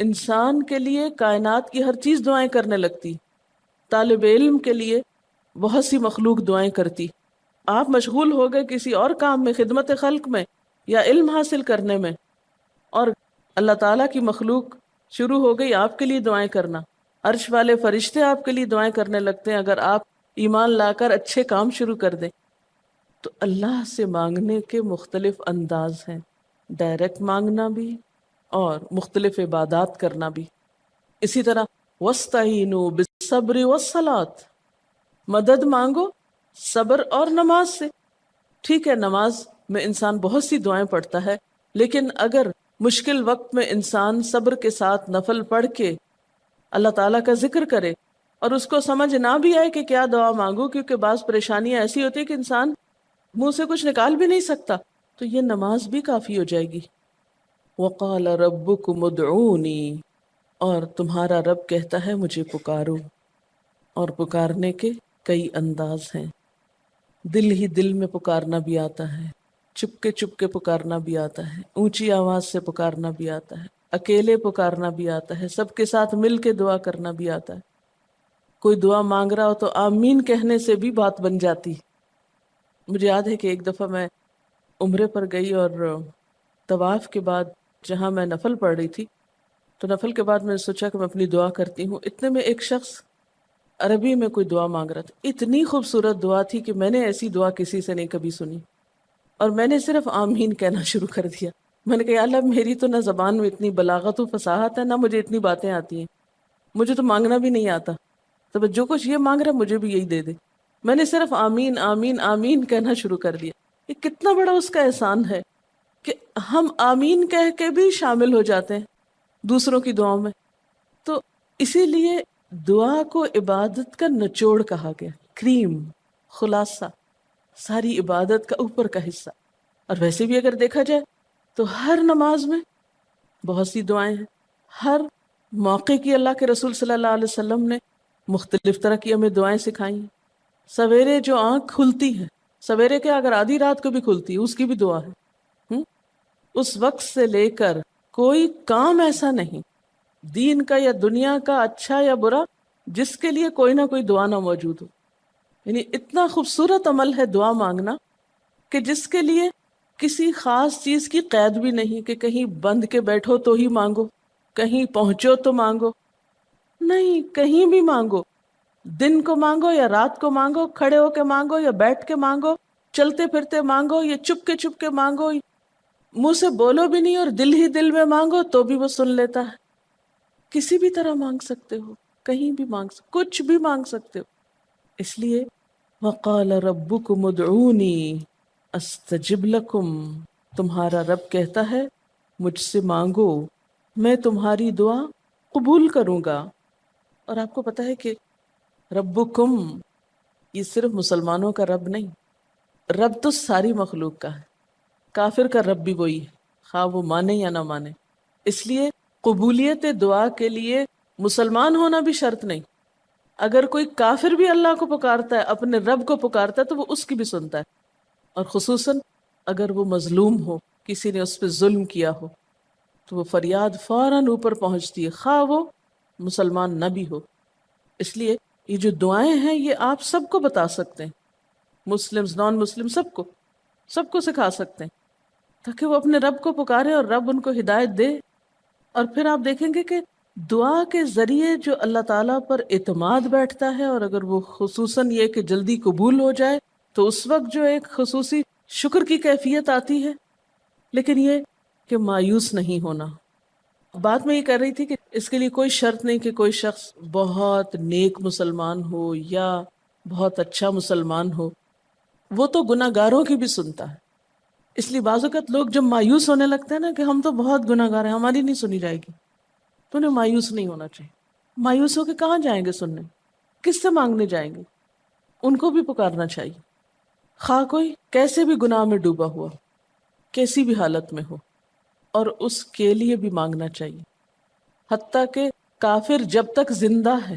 انسان کے لیے کائنات کی ہر چیز دعائیں کرنے لگتی، طالب علم کے لیے بہت سی مخلوق دعائیں کرتی. آپ مشغول ہو گئے کسی اور کام میں، خدمت خلق میں یا علم حاصل کرنے میں، اور اللہ تعالیٰ کی مخلوق شروع ہو گئی آپ کے لیے دعائیں کرنا. عرش والے فرشتے آپ کے لیے دعائیں کرنے لگتے ہیں اگر آپ ایمان لا کر اچھے کام شروع کر دیں. تو اللہ سے مانگنے کے مختلف انداز ہیں، ڈائریکٹ مانگنا بھی اور مختلف عبادات کرنا بھی. اسی طرح وَاسْتَعِینُوا بِالصَّبْرِ وَالصَّلَاةِ، مدد مانگو صبر اور نماز سے. ٹھیک ہے، نماز میں انسان بہت سی دعائیں پڑھتا ہے، لیکن اگر مشکل وقت میں انسان صبر کے ساتھ نفل پڑھ کے اللہ تعالیٰ کا ذکر کرے اور اس کو سمجھ نہ بھی آئے کہ کیا دعا مانگو، کیونکہ بعض پریشانیاں ایسی ہوتی ہیں کہ انسان منہ سے کچھ نکال بھی نہیں سکتا، تو یہ نماز بھی کافی ہو جائے گی. وَقَالَ رَبُّكُمُ ادْعُونِي، اور تمہارا رب کہتا ہے مجھے پکارو. اور پکارنے کے کئی انداز ہیں. دل ہی دل میں پکارنا بھی آتا ہے، چپ کے پکارنا بھی آتا ہے، اونچی آواز سے پکارنا بھی آتا ہے، اکیلے پکارنا بھی آتا ہے، سب کے ساتھ مل کے دعا کرنا بھی آتا ہے. کوئی دعا مانگ رہا ہو تو آمین کہنے سے بھی بات بن جاتی. مجھے یاد ہے کہ ایک دفعہ میں عمرے پر گئی اور طواف کے بعد جہاں میں نفل پڑھ رہی تھی، تو نفل کے بعد میں نے سوچا کہ میں اپنی دعا کرتی ہوں. اتنے میں ایک شخص عربی میں کوئی دعا مانگ رہا تھا. اتنی خوبصورت دعا تھی کہ میں نے ایسی دعا کسی سے نہیں کبھی سنی، اور میں نے صرف آمین کہنا شروع کر دیا. میں نے کہا یا اللہ، میری تو نہ زبان میں اتنی بلاغت و فصاحت ہے، نہ مجھے اتنی باتیں آتی ہیں، مجھے تو مانگنا بھی نہیں آتا، تو جو کچھ یہ مانگ رہا ہے مجھے بھی یہی دے دے. میں نے صرف آمین آمین آمین کہنا شروع کر دیا. یہ کتنا بڑا اس کا احسان ہے کہ ہم آمین کہہ کے بھی شامل ہو جاتے ہیں دوسروں کی دعاؤں میں. تو اسی لیے دعا کو عبادت کا نچوڑ کہا گیا، کریم، خلاصہ، ساری عبادت کا اوپر کا حصہ. اور ویسے بھی اگر دیکھا جائے تو ہر نماز میں بہت سی دعائیں ہیں. ہر موقع کی اللہ کے رسول صلی اللہ علیہ وسلم نے مختلف طرح کی ہمیں دعائیں سکھائی ہیں. سویرے جو آنکھ کھلتی ہے، سویرے کے اگر آدھی رات کو بھی کھلتی ہے، اس کی بھی دعا ہے. اس وقت سے لے کر کوئی کام ایسا نہیں دین کا یا دنیا کا، اچھا یا برا، جس کے لیے کوئی نہ کوئی دعا نہ موجود ہو. یعنی اتنا خوبصورت عمل ہے دعا مانگنا کہ جس کے لیے کسی خاص چیز کی قید بھی نہیں کہ کہیں بند کے بیٹھو تو ہی مانگو، کہیں پہنچو تو مانگو. نہیں، کہیں بھی مانگو، دن کو مانگو یا رات کو مانگو، کھڑے ہو کے مانگو یا بیٹھ کے مانگو، چلتے پھرتے مانگو یا چپ کے مانگو، منہ سے بولو بھی نہیں اور دل ہی دل میں مانگو تو بھی وہ سن لیتا ہے. کسی بھی طرح مانگ سکتے ہو، کہیں بھی مانگ سکتے، کچھ بھی مانگ سکتے ہو. اس لیے وَقَالَ رَبُّكُمُ ادْعُونِي أَسْتَجِبْ لَكُمْ، تمہارا رب کہتا ہے مجھ سے مانگو، میں تمہاری دعا قبول کروں گا. اور آپ کو پتہ ہے کہ ربکم یہ صرف مسلمانوں کا رب نہیں، رب تو ساری مخلوق کا ہے. کافر کا رب بھی وہی ہے، خواہ وہ مانے یا نہ مانے. اس لیے قبولیت دعا کے لیے مسلمان ہونا بھی شرط نہیں. اگر کوئی کافر بھی اللہ کو پکارتا ہے، اپنے رب کو پکارتا ہے، تو وہ اس کی بھی سنتا ہے. اور خصوصاً اگر وہ مظلوم ہو، کسی نے اس پہ ظلم کیا ہو، تو وہ فریاد فوراً اوپر پہنچتی ہے، خواہ وہ مسلمان نہ بھی ہو. اس لیے یہ جو دعائیں ہیں یہ آپ سب کو بتا سکتے ہیں، مسلمز، نان مسلم، سب کو سکھا سکتے ہیں، تاکہ وہ اپنے رب کو پکارے اور رب ان کو ہدایت دے. اور پھر آپ دیکھیں گے کہ دعا کے ذریعے جو اللہ تعالیٰ پر اعتماد بیٹھتا ہے، اور اگر وہ خصوصاً یہ کہ جلدی قبول ہو جائے، تو اس وقت جو ایک خصوصی شکر کی کیفیت آتی ہے. لیکن یہ کہ مایوس نہیں ہونا. بات میں یہ کر رہی تھی کہ اس کے لیے کوئی شرط نہیں کہ کوئی شخص بہت نیک مسلمان ہو یا بہت اچھا مسلمان ہو، وہ تو گناہ گاروں کی بھی سنتا ہے. اس لیے بعض اوقات لوگ جب مایوس ہونے لگتے ہیں نا کہ ہم تو بہت گناہ گار ہیں، ہماری نہیں سنی جائے گی، تو انہیں مایوس نہیں ہونا چاہیے. مایوس ہو کے کہاں جائیں گے سننے؟ کس سے مانگنے جائیں گے؟ ان کو بھی پکارنا چاہیے، خواہ کوئی کیسے بھی گناہ میں ڈوبا ہوا، کیسی بھی حالت میں ہو، اور اس کے لیے بھی مانگنا چاہیے. حتیٰ کہ کافر جب تک زندہ ہے،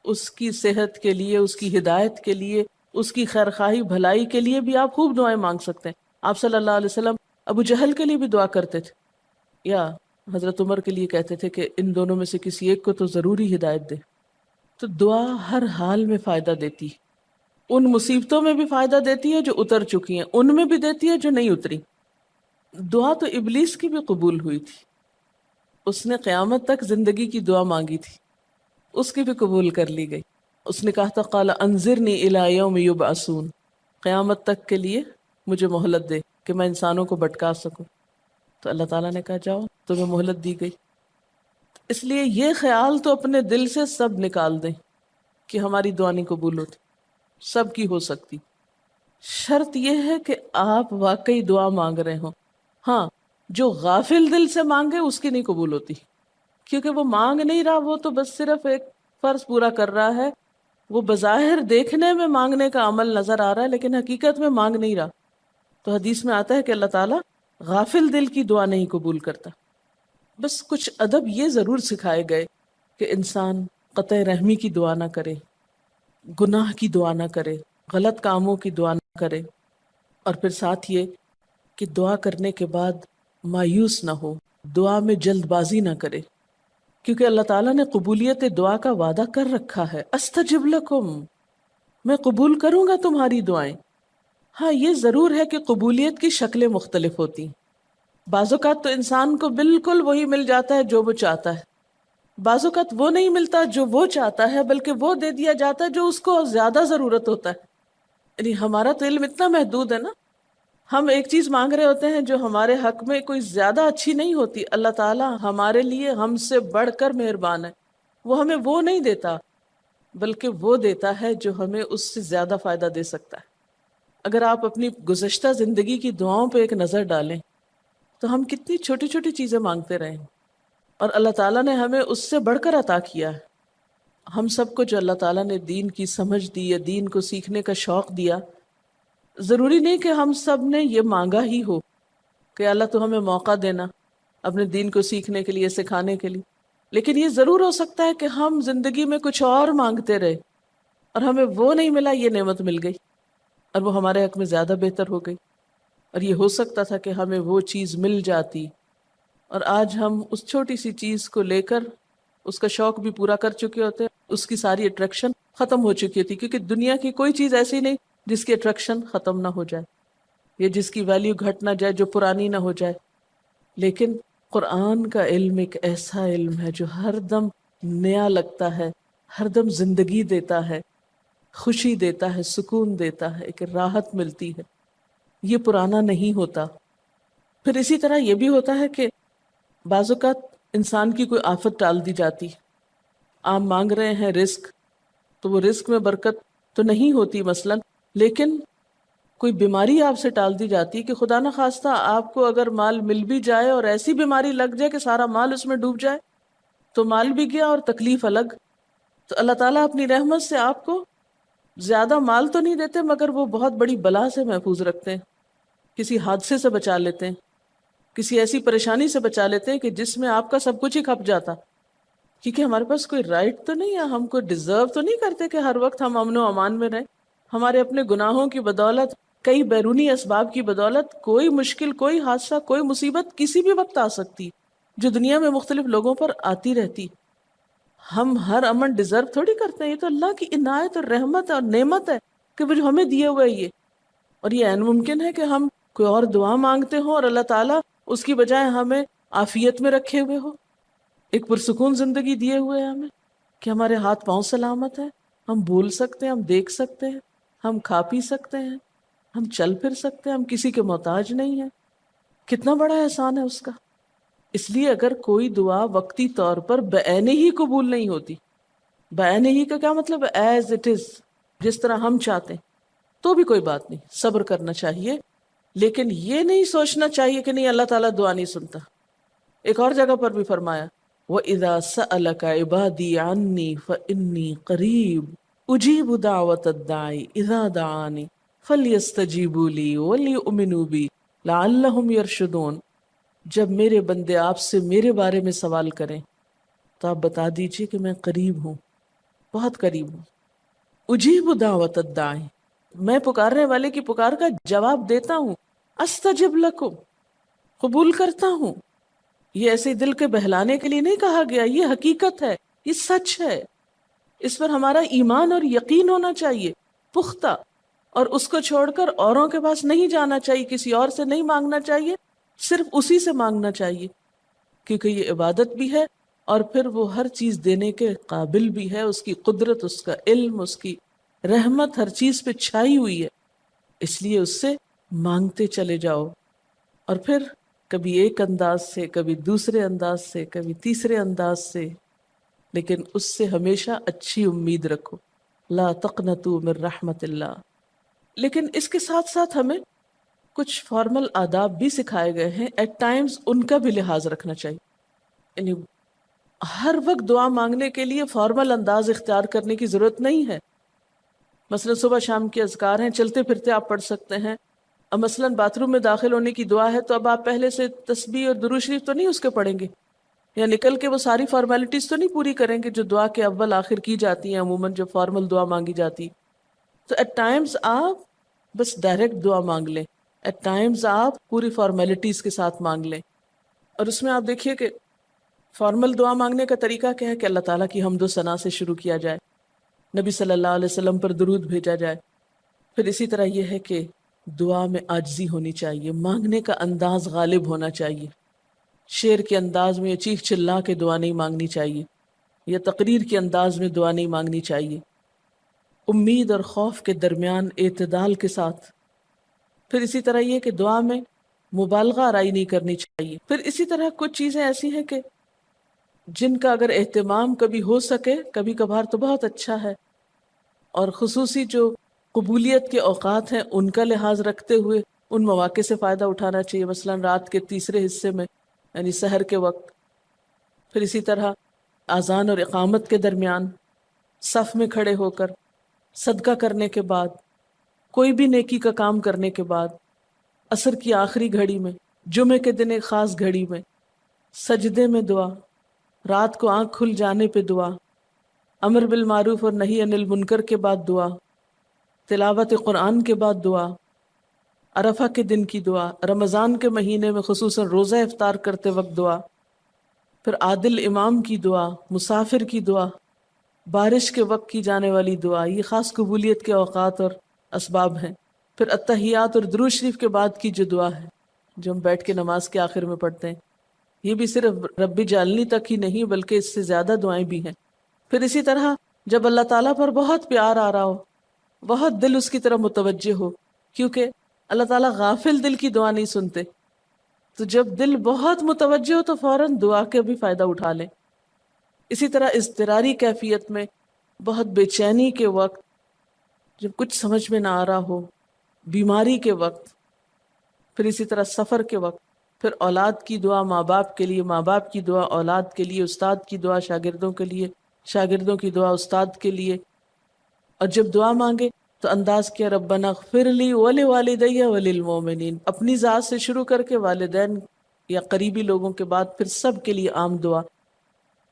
اس کی صحت کے لیے، اس کی ہدایت کے لیے، اس کی خیرخواہی بھلائی کے لیے بھی آپ خوب دعائیں مانگ سکتے ہیں. آپ صلی اللہ علیہ وسلم ابو جہل کے لیے بھی دعا کرتے تھے، یا حضرت عمر کے لیے کہتے تھے کہ ان دونوں میں سے کسی ایک کو تو ضروری ہدایت دے. تو دعا ہر حال میں فائدہ دیتی ہے. ان مصیبتوں میں بھی فائدہ دیتی ہے جو اتر چکی ہیں، ان میں بھی دیتی ہے جو نہیں اتری. دعا تو ابلیس کی بھی قبول ہوئی تھی. اس نے قیامت تک زندگی کی دعا مانگی تھی، اس کی بھی قبول کر لی گئی. اس نے کہا تھا قال انظرنی الی یوم یبعثون، قیامت تک کے لیے مجھے مہلت دے کہ میں انسانوں کو بھٹکا سکوں. تو اللہ تعالیٰ نے کہا جاؤ، تمہیں مہلت دی گئی. اس لیے یہ خیال تو اپنے دل سے سب نکال دیں کہ ہماری دعا نہیں قبول ہوتی. سب کی ہو سکتی، شرط یہ ہے کہ آپ واقعی دعا مانگ رہے ہوں. ہاں، جو غافل دل سے مانگے اس کی نہیں قبول ہوتی، کیونکہ وہ مانگ نہیں رہا، وہ تو بس صرف ایک فرض پورا کر رہا ہے. وہ بظاہر دیکھنے میں مانگنے کا عمل نظر آ رہا ہے لیکن حقیقت میں مانگ نہیں رہا. تو حدیث میں آتا ہے کہ اللہ تعالیٰ غافل دل کی دعا نہیں قبول کرتا. بس کچھ ادب یہ ضرور سکھائے گئے کہ انسان قطع رحمی کی دعا نہ کرے، گناہ کی دعا نہ کرے، غلط کاموں کی دعا نہ کرے، اور پھر ساتھ یہ کہ دعا کرنے کے بعد مایوس نہ ہو، دعا میں جلد بازی نہ کرے، کیونکہ اللہ تعالیٰ نے قبولیت دعا کا وعدہ کر رکھا ہے. استجب لکم، میں قبول کروں گا تمہاری دعائیں. ہاں، یہ ضرور ہے کہ قبولیت کی شکلیں مختلف ہوتی ہیں. بعض اوقات تو انسان کو بالکل وہی مل جاتا ہے جو وہ چاہتا ہے، بعض اوقات وہ نہیں ملتا جو وہ چاہتا ہے، بلکہ وہ دے دیا جاتا ہے جو اس کو زیادہ ضرورت ہوتا ہے. یعنی ہمارا تو علم اتنا محدود ہے نا، ہم ایک چیز مانگ رہے ہوتے ہیں جو ہمارے حق میں کوئی زیادہ اچھی نہیں ہوتی. اللہ تعالیٰ ہمارے لیے ہم سے بڑھ کر مہربان ہے، وہ ہمیں وہ نہیں دیتا بلکہ وہ دیتا ہے جو ہمیں اس سے زیادہ فائدہ دے سکتا ہے. اگر آپ اپنی گزشتہ زندگی کی دعاؤں پہ ایک نظر ڈالیں تو ہم کتنی چھوٹی چھوٹی چیزیں مانگتے رہے ہیں اور اللہ تعالیٰ نے ہمیں اس سے بڑھ کر عطا کیا ہے. ہم سب کو جو اللہ تعالیٰ نے دین کی سمجھ دی یا دین کو سیکھنے کا شوق دیا، ضروری نہیں کہ ہم سب نے یہ مانگا ہی ہو کہ اللہ تو ہمیں موقع دینا اپنے دین کو سیکھنے کے لیے، سکھانے کے لیے. لیکن یہ ضرور ہو سکتا ہے کہ ہم زندگی میں کچھ اور مانگتے رہے اور ہمیں وہ نہیں ملا، یہ نعمت مل گئی اور وہ ہمارے حق میں زیادہ بہتر ہو گئی. اور یہ ہو سکتا تھا کہ ہمیں وہ چیز مل جاتی اور آج ہم اس چھوٹی سی چیز کو لے کر اس کا شوق بھی پورا کر چکے ہوتے، اس کی ساری اٹریکشن ختم ہو چکی تھی. کیونکہ دنیا کی کوئی چیز ایسی نہیں جس کی اٹریکشن ختم نہ ہو جائے یا جس کی ویلیو گھٹ نہ جائے، جو پرانی نہ ہو جائے. لیکن قرآن کا علم ایک ایسا علم ہے جو ہر دم نیا لگتا ہے، ہر دم زندگی دیتا ہے، خوشی دیتا ہے، سکون دیتا ہے، ایک راحت ملتی ہے. یہ پرانا نہیں ہوتا. پھر اسی طرح یہ بھی ہوتا ہے کہ بعض اوقات انسان کی کوئی آفت ٹال دی جاتی. آپ مانگ رہے ہیں رزق، تو وہ رزق میں برکت تو نہیں ہوتی مثلا، لیکن کوئی بیماری آپ سے ٹال دی جاتی کہ خدا نہ خواستہ آپ کو اگر مال مل بھی جائے اور ایسی بیماری لگ جائے کہ سارا مال اس میں ڈوب جائے، تو مال بھی گیا اور تکلیف الگ. تو اللہ تعالیٰ اپنی رحمت سے آپ کو زیادہ مال تو نہیں دیتے مگر وہ بہت بڑی بلا سے محفوظ رکھتے ہیں، کسی حادثے سے بچا لیتے ہیں، کسی ایسی پریشانی سے بچا لیتے ہیں کہ جس میں آپ کا سب کچھ ہی کھپ جاتا. کیونکہ ہمارے پاس کوئی رائٹ تو نہیں ہے، ہم کو ڈیزرو تو نہیں کرتے کہ ہر وقت ہم امن و امان میں رہیں. ہمارے اپنے گناہوں کی بدولت، کئی بیرونی اسباب کی بدولت کوئی مشکل، کوئی حادثہ، کوئی مصیبت کسی بھی وقت آ سکتی جو دنیا میں مختلف لوگوں پر آتی رہتی. ہم ہر امن ڈیزرو تھوڑی کرتے ہیں، یہ تو اللہ کی عنایت اور رحمت اور نعمت ہے کہ وہ جو ہمیں دیے ہوئے یہ. اور یہ عین ممکن ہے کہ ہم کوئی اور دعا مانگتے ہوں اور اللہ تعالیٰ اس کی بجائے ہمیں عافیت میں رکھے ہوئے ہو، ایک پرسکون زندگی دیے ہوئے ہیں ہمیں، کہ ہمارے ہاتھ پاؤں سلامت ہیں، ہم بول سکتے ہیں، ہم دیکھ سکتے ہیں، ہم کھا پی سکتے ہیں، ہم چل پھر سکتے ہیں، ہم کسی کے محتاج نہیں ہیں. کتنا بڑا احسان ہے اس کا. اس لیے اگر کوئی دعا وقتی طور پر بعینی ہی قبول نہیں ہوتی، بعینی ہی کا کیا مطلب ہے؟ ایز اٹ از، جس طرح ہم چاہتے ہیں، تو بھی کوئی بات نہیں، صبر کرنا چاہیے. لیکن یہ نہیں سوچنا چاہیے کہ نہیں اللہ تعالیٰ دعا نہیں سنتا. ایک اور جگہ پر بھی فرمایا وَإِذَا سَأَلَكَ عِبَادِي عَنِّي فَإِنِّي قَرِيبٌ أُجِيبُ دَعْوَةَ الدَّاعِ إِذَا دَعَانِ فَلْيَسْتَجِيبُوا لِي وَلْيُؤْمِنُوا بِي لَعَلَّهُمْ يَرْشُدُونَ. جب میرے بندے آپ سے میرے بارے میں سوال کریں تو آپ بتا دیجئے کہ میں قریب ہوں، بہت قریب ہوں. اجیب دعوت الداعی، میں پکارنے والے کی پکار کا جواب دیتا ہوں. استجب لکم، قبول کرتا ہوں. یہ ایسے دل کے بہلانے کے لیے نہیں کہا گیا، یہ حقیقت ہے، یہ سچ ہے، اس پر ہمارا ایمان اور یقین ہونا چاہیے پختہ، اور اس کو چھوڑ کر اوروں کے پاس نہیں جانا چاہیے، کسی اور سے نہیں مانگنا چاہیے، صرف اسی سے مانگنا چاہیے، کیونکہ یہ عبادت بھی ہے اور پھر وہ ہر چیز دینے کے قابل بھی ہے، اس کی قدرت، اس کا علم، اس کی رحمت ہر چیز پہ چھائی ہوئی ہے، اس لیے اس سے مانگتے چلے جاؤ، اور پھر کبھی ایک انداز سے، کبھی دوسرے انداز سے، کبھی تیسرے انداز سے، لیکن اس سے ہمیشہ اچھی امید رکھو، لا تقنطوا من رحمت اللہ۔ لیکن اس کے ساتھ ساتھ ہمیں کچھ فارمل آداب بھی سکھائے گئے ہیں، ایٹ ٹائمز ان کا بھی لحاظ رکھنا چاہیے، یعنی ہر وقت دعا مانگنے کے لیے فارمل انداز اختیار کرنے کی ضرورت نہیں ہے۔ مثلا صبح شام کے اذکار ہیں، چلتے پھرتے آپ پڑھ سکتے ہیں، اب مثلا باتھ روم میں داخل ہونے کی دعا ہے تو اب آپ پہلے سے تسبیح اور درود شریف تو نہیں اس کے پڑھیں گے، یا نکل کے وہ ساری فارمیلٹیز تو نہیں پوری کریں گے جو دعا کے اول آخر کی جاتی ہیں، عموماً جو فارمل دعا مانگی جاتی۔ تو ایٹ ٹائمز آپ بس ڈائریکٹ دعا مانگ لیں، ایٹ ٹائمز آپ پوری فارمیلٹیز کے ساتھ مانگ لیں، اور اس میں آپ دیکھیے کہ فارمل دعا مانگنے کا طریقہ کیا ہے کہ اللہ تعالیٰ کی حمد و ثنا سے شروع کیا جائے، نبی صلی اللہ علیہ وسلم پر درود بھیجا جائے، پھر اسی طرح یہ ہے کہ دعا میں عاجزی ہونی چاہیے، مانگنے کا انداز غالب ہونا چاہیے، شعر کے انداز میں یا چیخ چلا کے دعا نہیں مانگنی چاہیے، یا تقریر کے انداز میں دعا نہیں مانگنی چاہیے، امید اور خوف کے درمیان اعتدال کے ساتھ، پھر اسی طرح یہ کہ دعا میں مبالغہ آرائی نہیں کرنی چاہیے، پھر اسی طرح کچھ چیزیں ایسی ہیں کہ جن کا اگر اہتمام کبھی ہو سکے، کبھی کبھار تو بہت اچھا ہے، اور خصوصی جو قبولیت کے اوقات ہیں ان کا لحاظ رکھتے ہوئے ان مواقع سے فائدہ اٹھانا چاہیے، مثلا رات کے تیسرے حصے میں یعنی سحر کے وقت، پھر اسی طرح اذان اور اقامت کے درمیان، صف میں کھڑے ہو کر، صدقہ کرنے کے بعد، کوئی بھی نیکی کا کام کرنے کے بعد، عصر کی آخری گھڑی میں، جمعے کے دن ایک خاص گھڑی میں، سجدے میں دعا، رات کو آنکھ کھل جانے پہ دعا، امر بالمعروف اور نہی عن المنکر کے بعد دعا، تلاوت قرآن کے بعد دعا، عرفہ کے دن کی دعا، رمضان کے مہینے میں خصوصاً روزہ افطار کرتے وقت دعا، پھر عادل امام کی دعا، مسافر کی دعا، بارش کے وقت کی جانے والی دعا، یہ خاص قبولیت کے اوقات اور اسباب ہیں، پھر التحیات اور درود شریف کے بعد کی جو دعا ہے جو ہم بیٹھ کے نماز کے آخر میں پڑھتے ہیں، یہ بھی صرف رب جعلنی تک ہی نہیں بلکہ اس سے زیادہ دعائیں بھی ہیں۔ پھر اسی طرح جب اللہ تعالیٰ پر بہت پیار آ رہا ہو، بہت دل اس کی طرف متوجہ ہو، کیونکہ اللہ تعالیٰ غافل دل کی دعا نہیں سنتے، تو جب دل بہت متوجہ ہو تو فوراً دعا کے بھی فائدہ اٹھا لیں۔ اسی طرح اضطراری کیفیت میں، بہت بے چینی کے وقت، جب کچھ سمجھ میں نہ آ رہا ہو، بیماری کے وقت، پھر اسی طرح سفر کے وقت، پھر اولاد کی دعا ماں باپ کے لیے، ماں باپ کی دعا اولاد کے لیے، استاد کی دعا شاگردوں کے لیے، شاگردوں کی دعا استاد کے لیے، اور جب دعا مانگے تو انداز کیا ربنا اغفر لی ولوالدی وللمؤمنین، اپنی ذات سے شروع کر کے والدین یا قریبی لوگوں کے بعد پھر سب کے لیے عام دعا،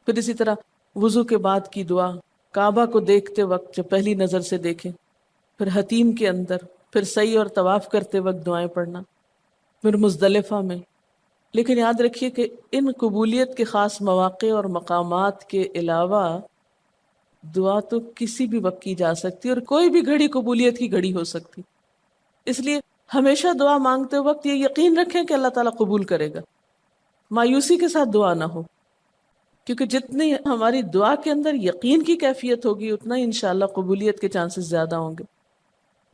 پھر اسی طرح وضو کے بعد کی دعا، کعبہ کو دیکھتے وقت جب پہلی نظر سے دیکھیں، پھر حتیم کے اندر، پھر سعی اور طواف کرتے وقت دعائیں پڑھنا، پھر مزدلفہ میں۔ لیکن یاد رکھیے کہ ان قبولیت کے خاص مواقع اور مقامات کے علاوہ دعا تو کسی بھی وقت کی جا سکتی اور کوئی بھی گھڑی قبولیت کی گھڑی ہو سکتی، اس لیے ہمیشہ دعا مانگتے وقت یہ یقین رکھیں کہ اللہ تعالیٰ قبول کرے گا، مایوسی کے ساتھ دعا نہ ہو، کیونکہ جتنی ہماری دعا کے اندر یقین کی کیفیت ہوگی اتنا ہی انشاءاللہ قبولیت کے چانسز زیادہ ہوں گے۔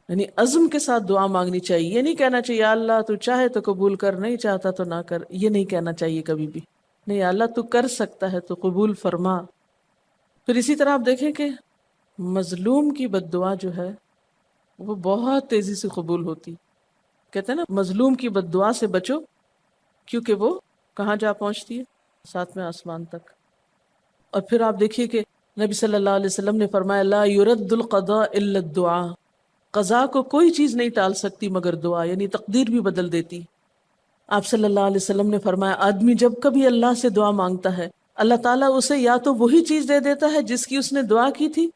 یعنی عزم کے ساتھ دعا مانگنی چاہیے، یہ نہیں کہنا چاہیے یا اللہ تو چاہے تو قبول کر، نہیں چاہتا تو نہ کر، یہ نہیں کہنا چاہیے کبھی بھی، نہیں یا اللہ تو کر سکتا ہے تو قبول فرما۔ پھر اسی طرح آپ دیکھیں کہ مظلوم کی بد دعا جو ہے وہ بہت تیزی سے قبول ہوتی، کہتے ہیں نا مظلوم کی بد دعا سے بچو کیونکہ وہ کہاں جا پہنچتی ہے، ساتویں آسمان تک۔ اور پھر آپ دیکھیے کہ نبی صلی اللہ علیہ وسلم نے فرمایا لا يرد القضاء الا الدعاء، قضاء کو کوئی چیز نہیں ٹال سکتی مگر دعا، یعنی تقدیر بھی بدل دیتی۔ آپ صلی اللہ علیہ وسلم نے فرمایا آدمی جب کبھی اللہ سے دعا مانگتا ہے اللہ تعالیٰ اسے یا تو وہی چیز دے دیتا ہے جس کی اس نے دعا کی تھی،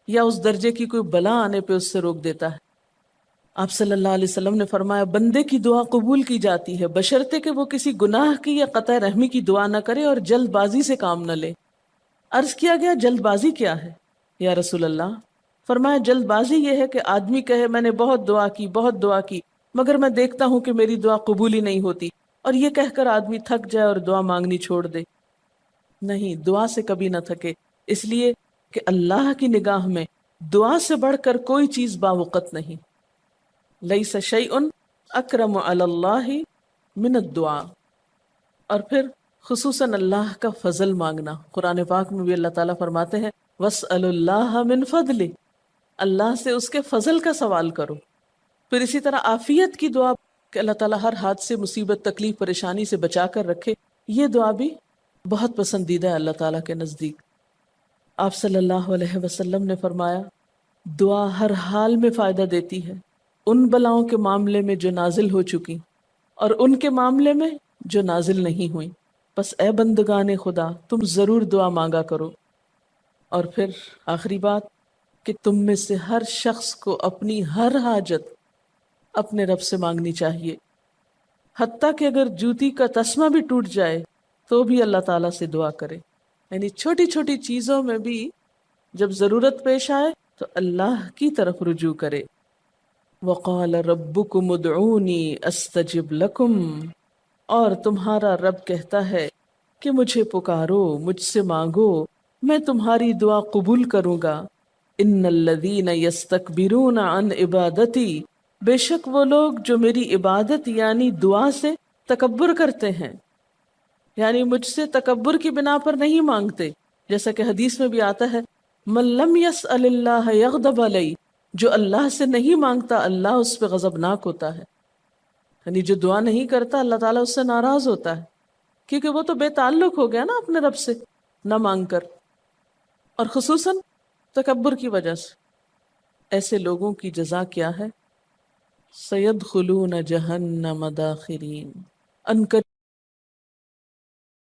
یا اس درجے کی کوئی بلا آنے پہ اس سے روک دیتا ہے۔ آپ صلی اللہ علیہ وسلم نے فرمایا بندے کی دعا قبول کی جاتی ہے بشرطے کہ وہ کسی گناہ کی یا قطع رحمی کی دعا نہ کرے اور جلد بازی سے کام نہ لے۔ عرض کیا گیا جلد بازی کیا ہے یا رسول اللہ؟ فرمایا جلد بازی یہ ہے کہ آدمی کہے میں نے بہت دعا کی مگر میں دیکھتا ہوں کہ میری دعا قبول ہی نہیں ہوتی، اور یہ کہہ کر آدمی تھک جائے اور دعا مانگنی چھوڑ دے۔ نہیں، دعا سے کبھی نہ تھکے، اس لیے کہ اللہ کی نگاہ میں دعا سے بڑھ کر کوئی چیز باوقت نہیں۔ لیس شیء اکرم علی اللہ من الدعاء۔ اور پھر خصوصاً اللہ کا فضل مانگنا، قرآن پاک میں بھی اللہ تعالیٰ فرماتے ہیں وَاسْأَلُوا اللَّهَ مِن فَضْلِهِ، اللہ سے اس کے فضل کا سوال کرو۔ پھر اسی طرح عافیت کی دعا کہ اللہ تعالیٰ ہر حادثے مصیبت تکلیف پریشانی سے بچا کر رکھے، یہ دعا بھی بہت پسندیدہ ہے اللہ تعالیٰ کے نزدیک۔ آپ صلی اللہ علیہ وسلم نے فرمایا دعا ہر حال میں فائدہ دیتی ہے، ان بلاؤں کے معاملے میں جو نازل ہو چکی اور ان کے معاملے میں جو نازل نہیں ہوئی، بس اے بندگان خدا تم ضرور دعا مانگا کرو۔ اور پھر آخری بات کہ تم میں سے ہر شخص کو اپنی ہر حاجت اپنے رب سے مانگنی چاہیے، حتیٰ کہ اگر جوتی کا تسمہ بھی ٹوٹ جائے تو بھی اللہ تعالیٰ سے دعا کرے، یعنی چھوٹی چھوٹی چیزوں میں بھی جب ضرورت پیش آئے تو اللہ کی طرف رجوع کرے۔ وَقَالَ رَبُّكُمُ ادْعُونِي أَسْتَجِبْ لَكُمْ، اور تمہارا رب کہتا ہے کہ مجھے پکارو، مجھ سے مانگو، میں تمہاری دعا قبول کروں گا۔ ان الذین یستکبرون عن عبادتی، بے شک وہ لوگ جو میری عبادت یعنی دعا سے تکبر کرتے ہیں، یعنی مجھ سے تکبر کی بنا پر نہیں مانگتے، جیسا کہ حدیث میں بھی آتا ہے من لم یسأل اللہ یغضب علیہ، جو اللہ سے نہیں مانگتا اللہ اس پہ غضبناک ہوتا ہے، یعنی جو دعا نہیں کرتا اللہ تعالیٰ اس سے ناراض ہوتا ہے، کیونکہ وہ تو بے تعلق ہو گیا نا اپنے رب سے نہ مانگ کر، اور خصوصاً تکبر کی وجہ سے۔ ایسے لوگوں کی جزا کیا ہے؟ سیدخلون جہنم داخرین، ان